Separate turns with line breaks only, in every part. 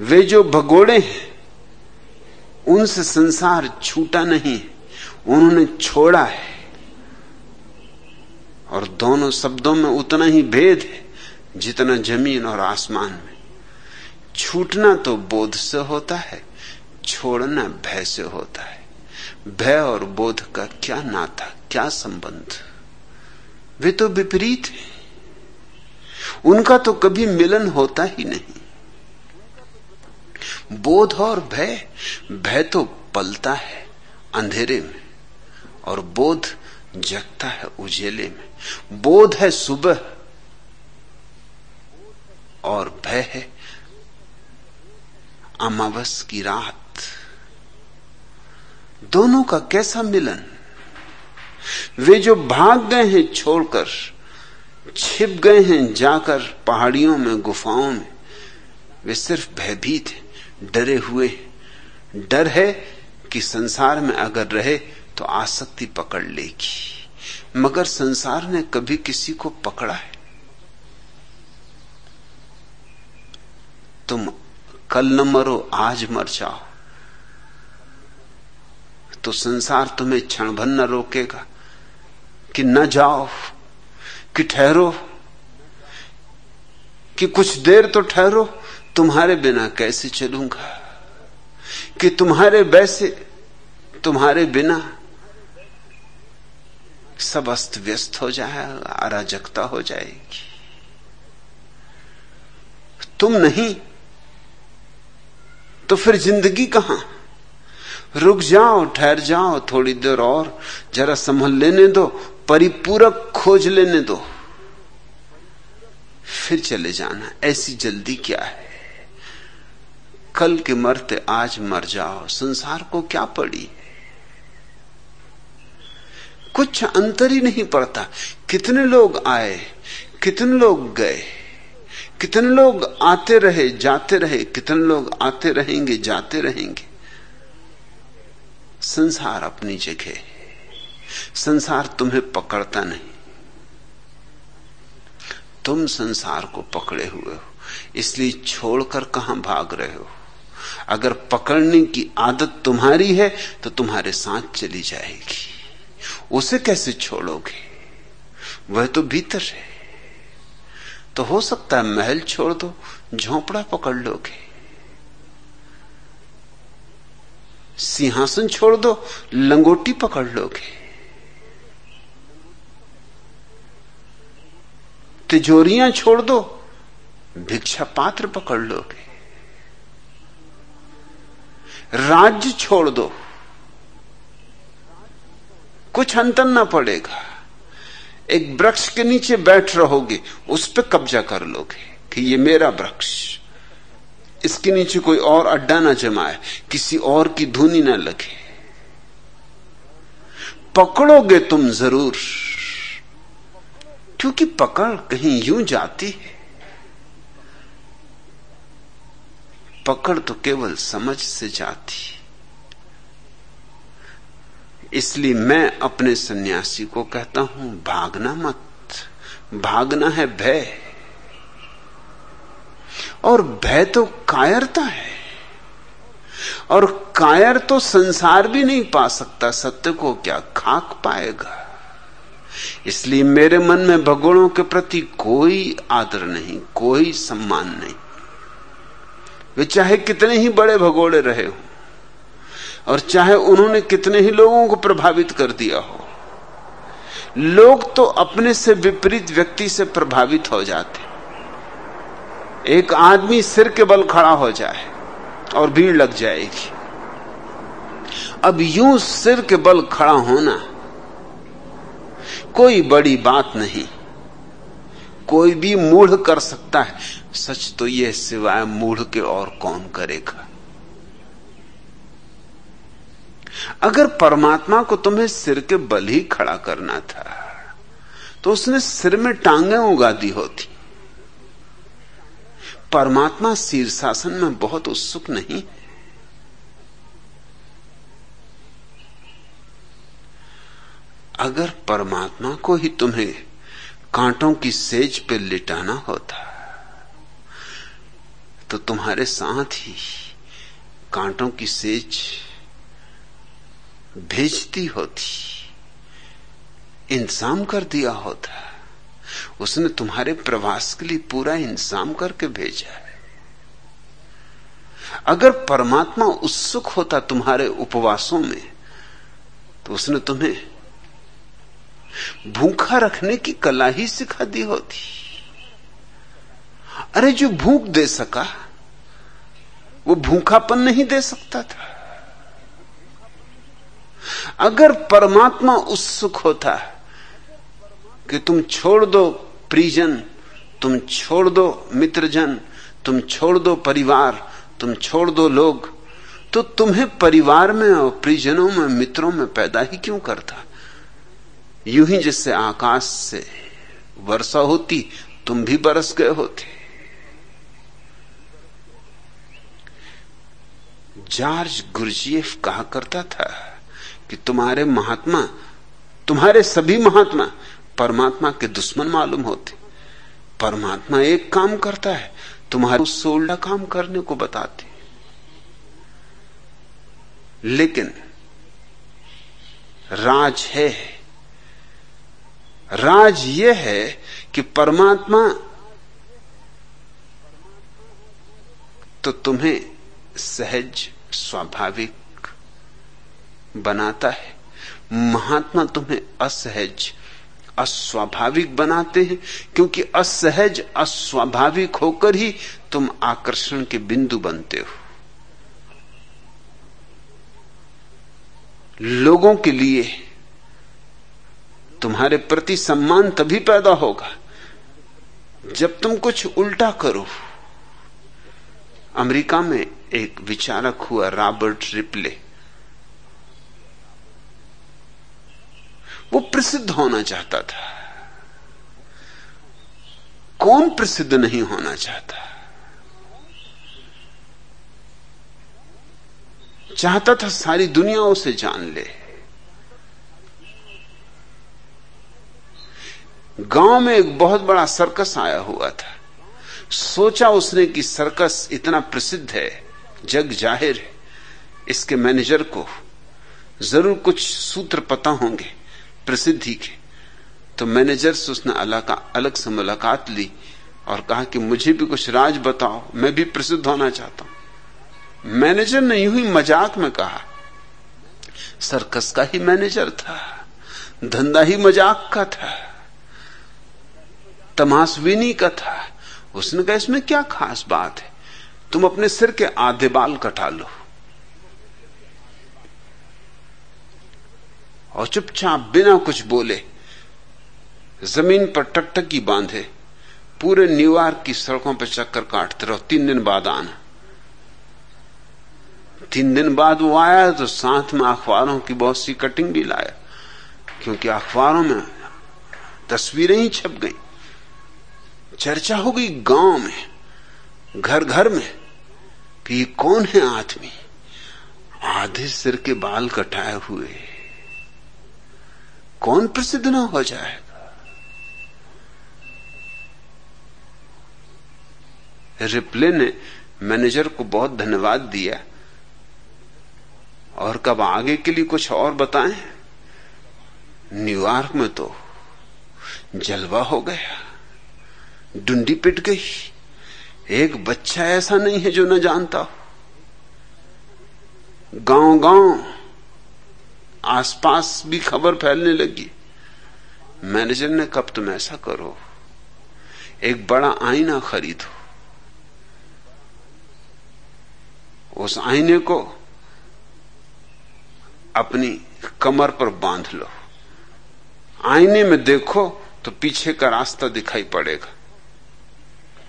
वे जो भगोड़े हैं उनसे संसार छूटा नहीं, उन्होंने छोड़ा है। और दोनों शब्दों में उतना ही भेद है जितना जमीन और आसमान में। छूटना तो बोध से होता है, छोड़ना भय से होता है। भय और बोध का क्या नाता, क्या संबंध? वे तो विपरीत हैं, उनका तो कभी मिलन होता ही नहीं। बोध और भय, भय तो पलता है अंधेरे में और बोध जगता है उजेले में। बोध है सुबह और भय है अमावस की रात। दोनों का कैसा मिलन? वे जो भाग गए हैं छोड़कर, छिप गए हैं जाकर पहाड़ियों में, गुफाओं में, वे सिर्फ भयभीत हैं, डरे हुए। डर है कि संसार में अगर रहे तो आसक्ति पकड़ लेगी। मगर संसार ने कभी किसी को पकड़ा है? तुम कल न मरो, आज मर जाओ तो संसार तुम्हें क्षण भर न रोकेगा कि न जाओ, कि ठहरो, कि कुछ देर तो ठहरो, तुम्हारे बिना कैसे चलूंगा, कि तुम्हारे बिना सब अस्त व्यस्त हो जाएगा, अराजकता हो जाएगी। तुम नहीं तो फिर जिंदगी कहां? रुक जाओ, ठहर जाओ थोड़ी देर और, जरा संभल लेने दो, परिपूरक खोज लेने दो, फिर चले जाना। ऐसी जल्दी क्या है? कल के मरते आज मर जाओ, संसार को क्या पड़ी? कुछ अंतर ही नहीं पड़ता। कितने लोग आए, कितने लोग गए, कितने लोग आते रहे जाते रहे, कितने लोग आते रहेंगे जाते रहेंगे। संसार अपनी जगह है, संसार तुम्हें पकड़ता नहीं, तुम संसार को पकड़े हुए हो। इसलिए छोड़कर कहां भाग रहे हो? अगर पकड़ने की आदत तुम्हारी है तो तुम्हारे साथ चली जाएगी। उसे कैसे छोड़ोगे? वह तो भीतर है। तो हो सकता है महल छोड़ दो, झोंपड़ा पकड़ लोगे, सिंहासन छोड़ दो, लंगोटी पकड़ लोगे, तिजोरियां छोड़ दो, भिक्षा पात्र पकड़ लोगे, राज्य छोड़ दो, कुछ अंतर ना पड़ेगा। एक वृक्ष के नीचे बैठ रहोगे, उस पर कब्जा कर लोगे कि ये मेरा वृक्ष, इसके नीचे कोई और अड्डा ना जमाए, किसी और की धुनी ना लगे। पकड़ोगे तुम जरूर, क्योंकि पकड़ कहीं यूं जाती है। पकड़ तो केवल समझ से जाती। इसलिए मैं अपने सन्यासी को कहता हूं, भागना मत। भागना है भय, और भय तो कायरता है, और कायर तो संसार भी नहीं पा सकता। सत्य को क्या खाक पाएगा? इसलिए मेरे मन में भगोड़ों के प्रति कोई आदर नहीं, कोई सम्मान नहीं। वे चाहे कितने ही बड़े भगोड़े रहे हो, और चाहे उन्होंने कितने ही लोगों को प्रभावित कर दिया हो। लोग तो अपने से विपरीत व्यक्ति से प्रभावित हो जाते। एक आदमी सिर के बल खड़ा हो जाए और भीड़ लग जाएगी। अब यूं सिर के बल खड़ा होना कोई बड़ी बात नहीं, कोई भी मूढ़ कर सकता है। सच तो यह सिवाय मूढ़ के और कौन करेगा? अगर परमात्मा को तुम्हें सिर के बल ही खड़ा करना था तो उसने सिर में टांगें उगा दी होती। परमात्मा शीर्षासन में बहुत उत्सुक नहीं। अगर परमात्मा को ही तुम्हें कांटों की सेज पे लिटाना होता तो तुम्हारे साथ ही कांटों की सेज भेजती होती, इंतजाम कर दिया होता। उसने तुम्हारे प्रवास के लिए पूरा इंतजाम करके भेजा है। अगर परमात्मा उत्सुक होता तुम्हारे उपवासों में, तो उसने तुम्हें भूखा रखने की कला ही सिखा दी होती। अरे जो भूख दे सका वो भूखापन नहीं दे सकता था। अगर परमात्मा उत्सुक होता कि तुम छोड़ दो परिजन, तुम छोड़ दो मित्रजन, तुम छोड़ दो परिवार, तुम छोड़ दो लोग, तो तुम्हें परिवार में और परिजनों में, मित्रों में पैदा ही क्यों करता? यूं ही जिससे आकाश से वर्षा होती, तुम भी बरस गए होते। जॉर्ज गुरजिएफ कहा करता था कि तुम्हारे महात्मा, तुम्हारे सभी महात्मा परमात्मा के दुश्मन मालूम होते। परमात्मा एक काम करता है, तुम्हारे उससे उल्टा काम करने को बताते। लेकिन राज है, राज यह है कि परमात्मा तो तुम्हें सहज स्वाभाविक बनाता है, महात्मा तुम्हें असहज अस्वाभाविक बनाते हैं, क्योंकि असहज अस्वाभाविक होकर ही तुम आकर्षण के बिंदु बनते हो। लोगों के लिए तुम्हारे प्रति सम्मान तभी पैदा होगा जब तुम कुछ उल्टा करो। अमेरिका में एक विचारक हुआ रॉबर्ट रिपले, वो प्रसिद्ध होना चाहता था। कौन प्रसिद्ध नहीं होना चाहता? चाहता था सारी दुनिया उसे जान ले। गांव में एक बहुत बड़ा सर्कस आया हुआ था। सोचा उसने कि सर्कस इतना प्रसिद्ध है, जग जाहिर है, इसके मैनेजर को जरूर कुछ सूत्र पता होंगे प्रसिद्धि के। तो मैनेजर से उसने अलग से मुलाकात ली और कहा कि मुझे भी कुछ राज बताओ, मैं भी प्रसिद्ध होना चाहता हूं। मैनेजर ने यूं ही मजाक में कहा, सर्कस का ही मैनेजर था, धंधा ही मजाक का था, तमाशबीनी का था। उसने कहा इसमें क्या खास बात है, तुम अपने सिर के आधे बाल कटा लो और चुपचाप बिना कुछ बोले जमीन पर टकटकी बांधे पूरे न्यूयॉर्क की सड़कों पर चक्कर काटते रहो। 3 दिन बाद आना। 3 दिन बाद वो आया तो साथ में अखबारों की बहुत सी कटिंग भी लाया, क्योंकि अखबारों में तस्वीरें ही छप गई। चर्चा हो गई गांव में, घर घर में कि ये कौन है आदमी, आधे सिर के बाल कटाए हुए, कौन प्रसिद्ध ना हो जाएगा। रिप्ले ने मैनेजर को बहुत धन्यवाद दिया और कब आगे के लिए कुछ और बताएं। न्यूयॉर्क में तो जलवा हो गया, डुंडी पिट गई। एक बच्चा ऐसा नहीं है जो न जानता हो। गांव गांव आसपास भी खबर फैलने लगी। मैनेजर ने कब तुम ऐसा करो, एक बड़ा आईना खरीदो, उस आईने को अपनी कमर पर बांध लो, आईने में देखो तो पीछे का रास्ता दिखाई पड़ेगा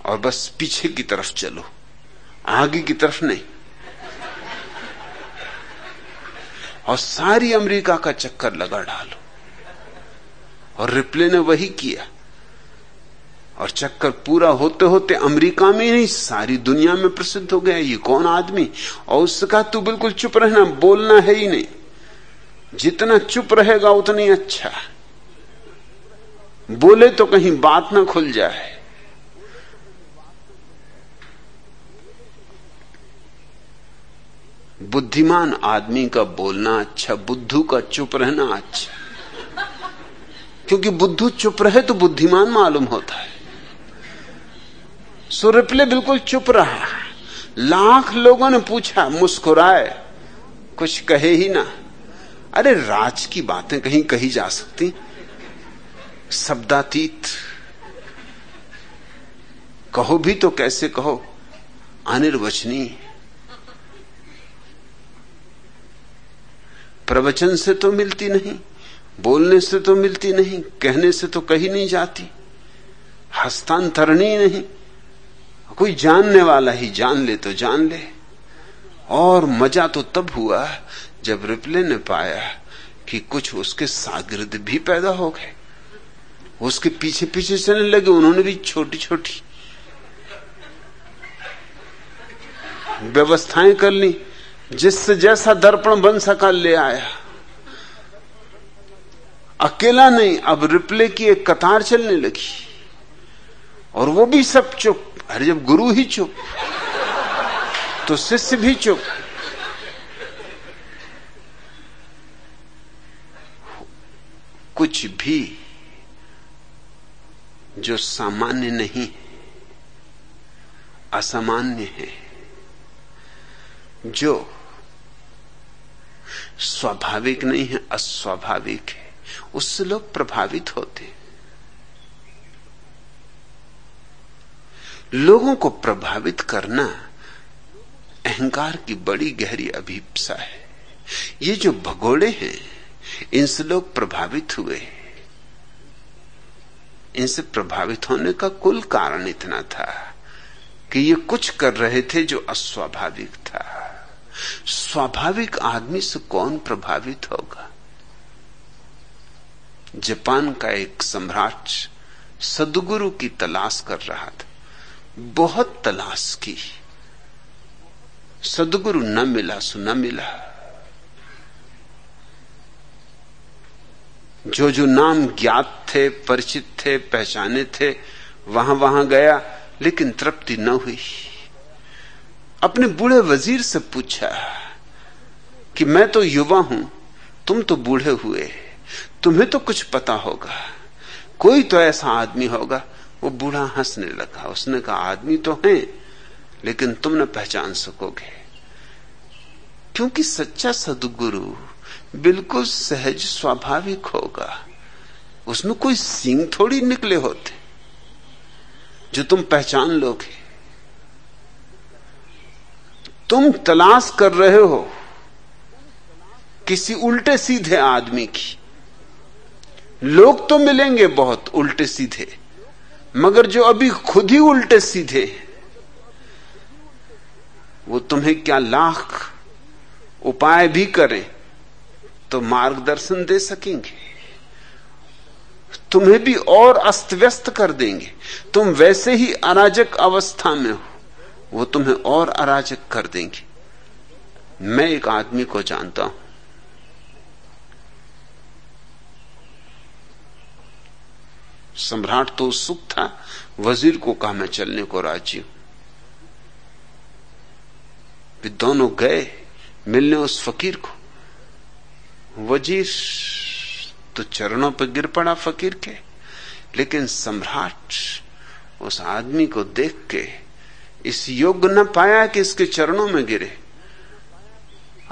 और बस पीछे की तरफ चलो, आगे की तरफ नहीं। और सारी अमेरिका का चक्कर लगा डालो। और रिप्ले ने वही किया और चक्कर पूरा होते होते अमेरिका में ही नहीं सारी दुनिया में प्रसिद्ध हो गया ये कौन आदमी। और उससे कहा तू बिल्कुल चुप रहना, बोलना है ही नहीं, जितना चुप रहेगा उतना ही अच्छा, बोले तो कहीं बात ना खुल जाए। बुद्धिमान आदमी का बोलना अच्छा, बुद्धू का चुप रहना अच्छा। क्योंकि बुद्धू चुप रहे तो बुद्धिमान मालूम होता है। सो रिप्ले बिल्कुल चुप रहा। लाख लोगों ने पूछा, मुस्कुराए, कुछ कहे ही ना। अरे राज की बातें कहीं कही जा सकती, शब्दातीत कहो भी तो कैसे कहो, अनिर्वचनीय। प्रवचन से तो मिलती नहीं, बोलने से तो मिलती नहीं, कहने से तो कही नहीं जाती, हस्तांतरणी नहीं। कोई जानने वाला ही जान ले तो जान ले। और मजा तो तब हुआ जब रिप्ले ने पाया कि कुछ उसके शागिर्द भी पैदा हो गए, उसके पीछे पीछे चलने लगे। उन्होंने भी छोटी छोटी व्यवस्थाएं कर ली, जिससे जैसा दर्पण बन सका ले आया। अकेला नहीं, अब रिप्ले की एक कतार चलने लगी और वो भी सब चुप। अरे जब गुरु ही चुप तो शिष्य भी चुप। कुछ भी जो सामान्य नहीं, असामान्य है, जो स्वाभाविक नहीं है, अस्वाभाविक है, उससे लोग प्रभावित होते हैं। लोगों को प्रभावित करना अहंकार की बड़ी गहरी अभिप्सा है। ये जो भगोड़े हैं, इनसे लोग प्रभावित हुए। इनसे प्रभावित होने का कुल कारण इतना था कि ये कुछ कर रहे थे जो अस्वाभाविक था। स्वाभाविक आदमी से कौन प्रभावित होगा? जापान का एक सम्राट सद्गुरु की तलाश कर रहा था, बहुत तलाश की, सद्गुरु न मिला सो न मिला। जो जो नाम ज्ञात थे, परिचित थे, पहचाने थे, वहां वहां गया, लेकिन तृप्ति न हुई। अपने बूढ़े वजीर से पूछा कि मैं तो युवा हूं, तुम तो बूढ़े हुए, तुम्हें तो कुछ पता होगा, कोई तो ऐसा आदमी होगा। वो बूढ़ा हंसने लगा। उसने कहा, आदमी तो हैं, लेकिन तुम न पहचान सकोगे, क्योंकि सच्चा सद्गुरु बिल्कुल सहज स्वाभाविक होगा। उसमें कोई सींग थोड़ी निकले होते जो तुम पहचान लोगे। तुम तलाश कर रहे हो किसी उल्टे सीधे आदमी की। लोग तो मिलेंगे बहुत उल्टे सीधे, मगर जो अभी खुद ही उल्टे सीधे, वो तुम्हें क्या लाख उपाय भी करें तो मार्गदर्शन दे सकेंगे, तुम्हें भी और अस्त व्यस्त कर देंगे। तुम वैसे ही अराजक अवस्था में हो, वो तुम्हें और अराजक कर देंगे। मैं एक आदमी को जानता हूं, सम्राट तो उत्सुक था, वजीर को कहा मैं चलने को राजी हूं। वे दोनों गए मिलने उस फकीर को। वजीर तो चरणों पर गिर पड़ा फकीर के, लेकिन सम्राट उस आदमी को देख के इस योग्य न पाया कि इसके चरणों में गिरे।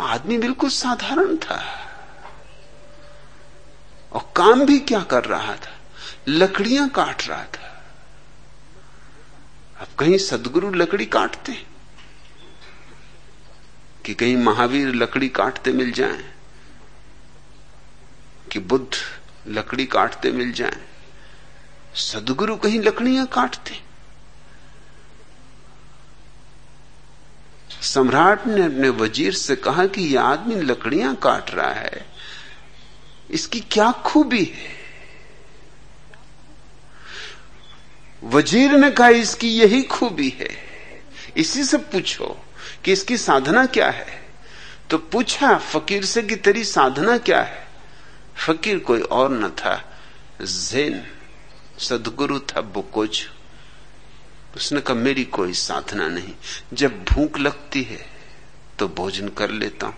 आदमी बिल्कुल साधारण था और काम भी क्या कर रहा था, लकड़ियां काट रहा था। अब कहीं सद्गुरु लकड़ी काटते कि कहीं महावीर लकड़ी काटते मिल जाएं, कि बुद्ध लकड़ी काटते मिल जाएं, सद्गुरु कहीं लकड़ियां काटते। सम्राट ने अपने वजीर से कहा कि यह आदमी लकड़ियां काट रहा है, इसकी क्या खूबी है? वजीर ने कहा, इसकी यही खूबी है, इसी से पूछो कि इसकी साधना क्या है। तो पूछा फकीर से कि तेरी साधना क्या है? फकीर कोई और न था, ज़ेन सद्गुरु था, बुकोज। उसने कहा, मेरी कोई साधना नहीं, जब भूख लगती है तो भोजन कर लेता हूं,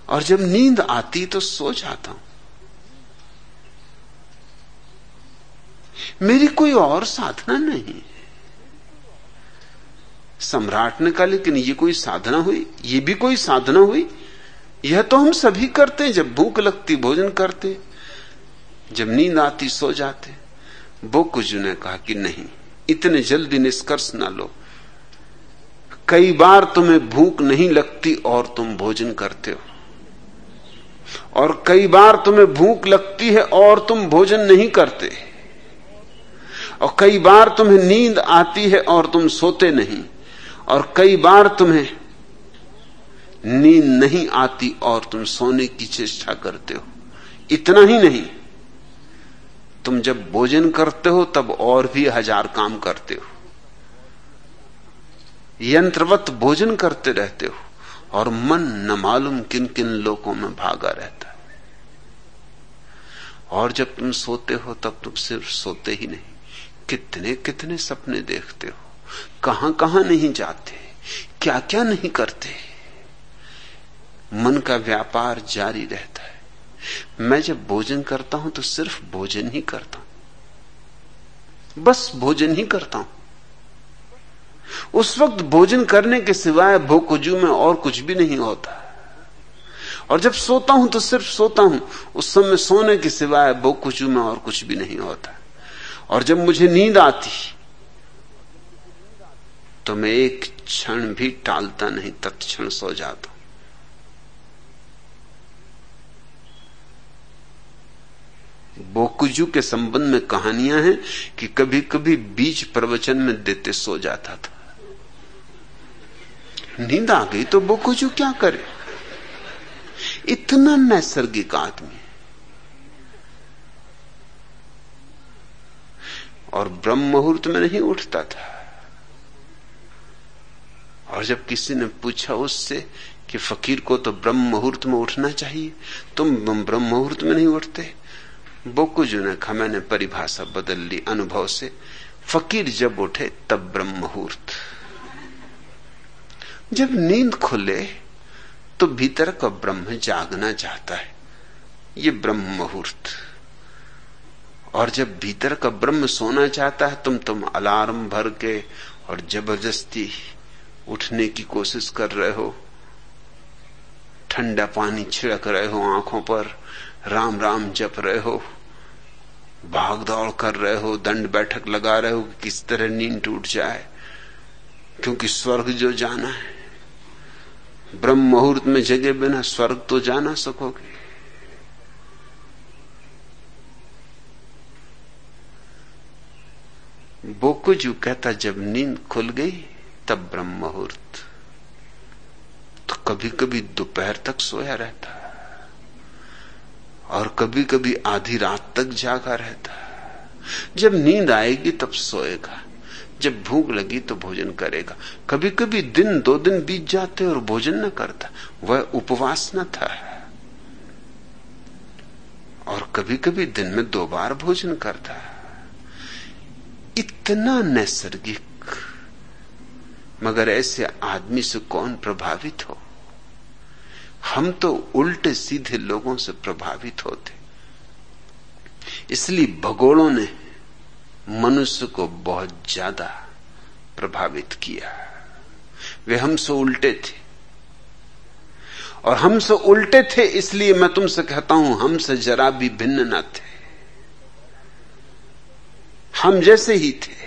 और जब नींद आती तो सो जाता हूं। मेरी कोई और साधना नहीं। सम्राट ने कहा, लेकिन ये कोई साधना हुई? ये भी कोई साधना हुई? यह तो हम सभी करते हैं, जब भूख लगती भोजन करते, जब नींद आती सो जाते। बोकुजू ने कहा कि नहीं, इतने जल्दी निष्कर्ष ना लो। कई बार तुम्हें भूख नहीं लगती और तुम भोजन करते हो, और कई बार तुम्हें भूख लगती है और तुम भोजन नहीं करते, और कई बार तुम्हें नींद आती है और तुम सोते नहीं, और कई बार तुम्हें नींद नहीं आती और तुम सोने की चेष्टा करते हो। इतना ही नहीं, तुम जब भोजन करते हो तब और भी 1000 काम करते हो। यंत्रवत भोजन करते रहते हो और मन न मालूम किन किन लोकों में भागा रहता है। और जब तुम सोते हो तब तुम सिर्फ सोते ही नहीं, कितने कितने सपने देखते हो, कहां कहां नहीं जाते, क्या क्या नहीं करते। मन का व्यापार जारी रहता है। मैं जब भोजन करता हूं तो सिर्फ भोजन ही करता हूं, बस भोजन ही करता हूं। उस वक्त भोजन करने के सिवाय भोकुजू में और कुछ भी नहीं होता। और जब सोता हूं तो सिर्फ सोता हूं, उस समय सोने के सिवाय बोकुजू में और कुछ भी नहीं होता। और जब मुझे नींद आती तो मैं एक क्षण भी टालता नहीं, तत्क्षण सो जाता हूं। बोकुजू के संबंध में कहानियां हैं कि कभी कभी बीच प्रवचन में देते सो जाता था। नींद आ गई तो बोकुजू क्या करे, इतना नैसर्गिक आदमी। और ब्रह्म मुहूर्त में नहीं उठता था। और जब किसी ने पूछा उससे कि फकीर को तो ब्रह्म मुहूर्त में उठना चाहिए, तुम ब्रह्म मुहूर्त में नहीं उठते? बोकुजू ने कहा, मैंने परिभाषा बदल ली अनुभव से। फकीर जब उठे तब ब्रह्म मुहूर्त। जब नींद खुले तो भीतर का ब्रह्म जागना चाहता है, ये ब्रह्म मुहूर्त। और जब भीतर का ब्रह्म सोना चाहता है, तुम अलार्म भर के और जबरदस्ती उठने की कोशिश कर रहे हो, ठंडा पानी छिड़क रहे हो आंखों पर, राम राम जप रहे हो, भाग दौड़ कर रहे हो, दंड बैठक लगा रहे हो कि किस तरह नींद टूट जाए, क्योंकि स्वर्ग जो जाना है। ब्रह्म मुहूर्त में जगे बिना स्वर्ग तो जा ना सकोगे। बोकुजू कहता, जब नींद खुल गई तब ब्रह्म मुहूर्त। तो कभी कभी दोपहर तक सोया रहता और कभी कभी आधी रात तक जागा रहता। जब नींद आएगी तब सोएगा, जब भूख लगी तो भोजन करेगा। कभी कभी दिन 2 दिन बीत जाते और भोजन न करता, वह उपवास न था। और कभी कभी दिन में 2 बार भोजन करता। इतना नैसर्गिक, मगर ऐसे आदमी से कौन प्रभावित हो? हम तो उल्टे सीधे लोगों से प्रभावित होते। इसलिए भगोड़ों ने मनुष्य को बहुत ज्यादा प्रभावित किया। वे हमसे उल्टे थे, और हमसे उल्टे थे इसलिए मैं तुमसे कहता हूं, हमसे जरा भी भिन्न न थे। हम जैसे ही थे,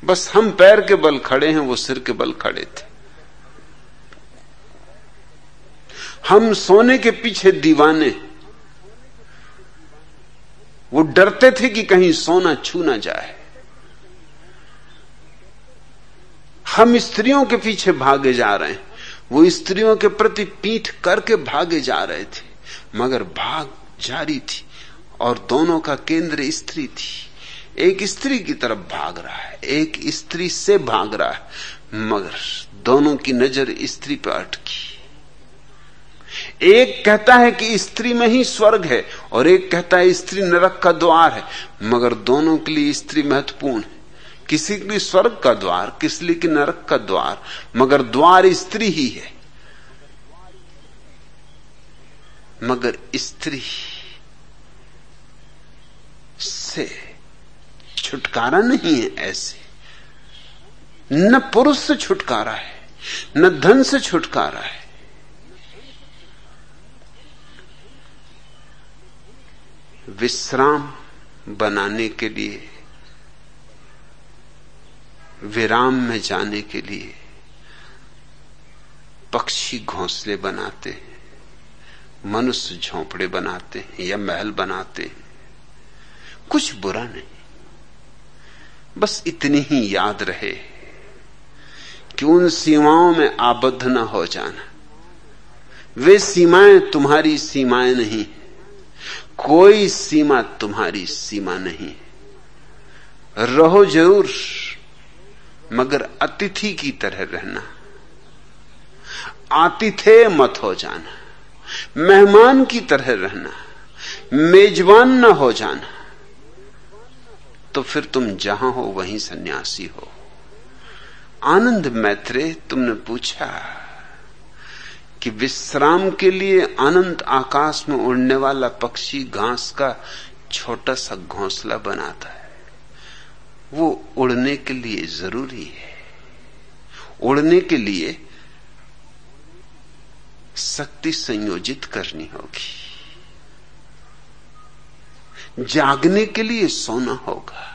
बस हम पैर के बल खड़े हैं, वो सिर के बल खड़े थे। हम सोने के पीछे दीवाने, वो डरते थे कि कहीं सोना छू ना जाए। हम स्त्रियों के पीछे भागे जा रहे हैं, वो स्त्रियों के प्रति पीठ करके भागे जा रहे थे, मगर भाग जारी थी और दोनों का केंद्र स्त्री थी। एक स्त्री की तरफ भाग रहा है, एक स्त्री से भाग रहा है, मगर दोनों की नजर स्त्री पर अटकी। एक कहता है कि स्त्री में ही स्वर्ग है और एक कहता है स्त्री नरक का द्वार है, मगर दोनों के लिए स्त्री महत्वपूर्ण है, किसी के लिए स्वर्ग का द्वार, किसी लिए कि नरक का द्वार, मगर द्वार स्त्री ही है। मगर स्त्री से छुटकारा नहीं है ऐसे। न पुरुष से छुटकारा है, न धन से छुटकारा है। विश्राम बनाने के लिए, विराम में जाने के लिए पक्षी घोंसले बनाते हैं, मनुष्य झोंपड़े बनाते हैं या महल बनाते हैं। कुछ बुरा नहीं, बस इतनी ही याद रहे कि उन सीमाओं में आबद्ध न हो जाना। वे सीमाएं तुम्हारी सीमाएं नहीं, कोई सीमा तुम्हारी सीमा नहीं। रहो जरूर, मगर अतिथि की तरह रहना, आतिथेय मत हो जाना, मेहमान की तरह रहना, मेजबान न हो जाना। तो फिर तुम जहां हो वहीं सन्यासी हो। आनंद मैत्रेय, तुमने पूछा कि विश्राम के लिए अनंत आकाश में उड़ने वाला पक्षी घास का छोटा सा घोंसला बनाता है। वो उड़ने के लिए जरूरी है। उड़ने के लिए शक्ति संयोजित करनी होगी, जागने के लिए सोना होगा,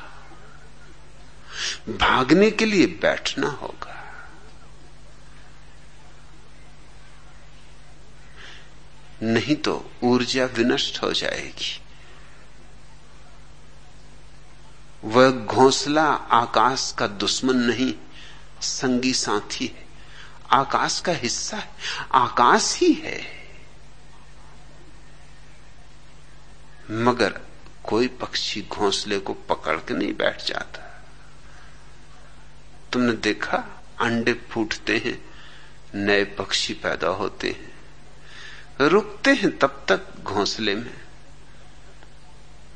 भागने के लिए बैठना होगा। नहीं तो ऊर्जा विनष्ट हो जाएगी। वह घोंसला आकाश का दुश्मन नहीं, संगी साथी है, आकाश का हिस्सा है, आकाश ही है। मगर कोई पक्षी घोंसले को पकड़ के नहीं बैठ जाता। तुमने देखा, अंडे फूटते हैं, नए पक्षी पैदा होते हैं, रुकते हैं तब तक घोंसले में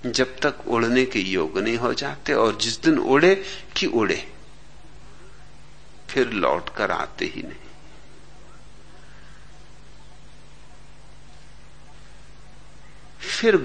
जब तक उड़ने के योग नहीं हो जाते, और जिस दिन उड़े कि उड़े, फिर लौट कर आते ही नहीं। फिर